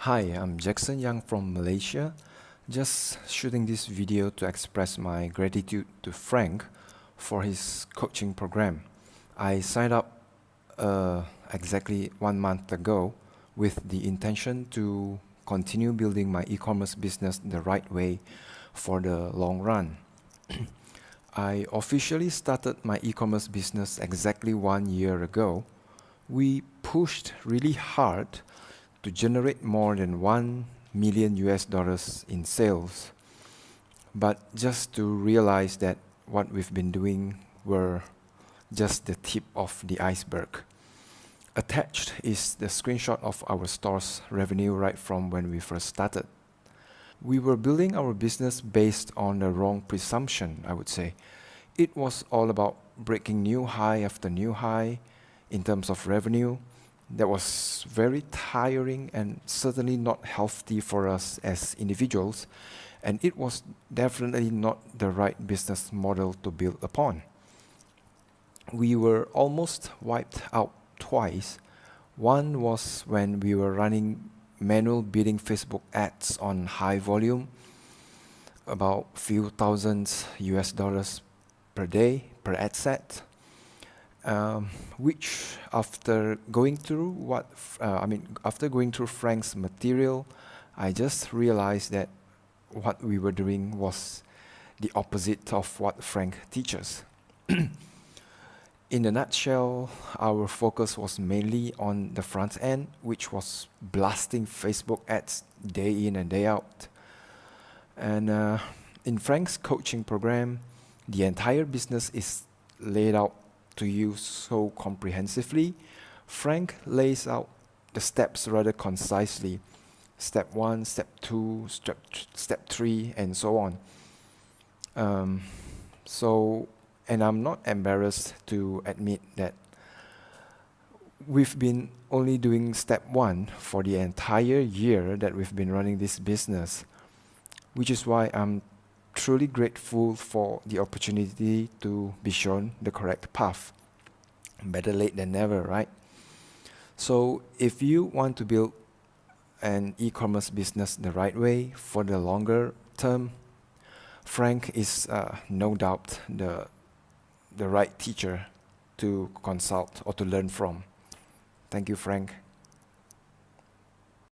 Hi, I'm Jackson Young from Malaysia. Just shooting this video to express my gratitude to Frank for his coaching program. I signed up exactly 1 month ago with the intention to continue building my e-commerce business the right way for the long run. I officially started my e-commerce business exactly 1 year ago. We pushed really hard to generate more than 1 million US dollars in sales, but just to realize that what we've been doing were just the tip of the iceberg. Attached is the screenshot of our store's revenue right from when we first started. We were building our business based on the wrong presumption, I would say. It was all about breaking new high after new high in terms of revenue. That was very tiring and certainly not healthy for us as individuals, and it was definitely not the right business model to build upon. We were almost wiped out twice. One was when we were running manual bidding Facebook ads on high volume, about few thousands US dollars per day per ad set, which after going through after going through Frank's material, I just realized that what we were doing was the opposite of what Frank teaches. In a nutshell, our focus was mainly on the front end, which was blasting Facebook ads day in and day out. And in Frank's coaching program, the entire business is laid out to you so comprehensively. Frank lays out the steps rather concisely. Step 1, step 2, step 3, and so on. And I'm not embarrassed to admit that we've been only doing step 1 for the entire year that we've been running this business, which is why I'm truly grateful for the opportunity to be shown the correct path. Better late than never, right? So if you want to build an e-commerce business the right way for the longer term, Frank is no doubt the right teacher to consult or to learn from. Thank you, Frank.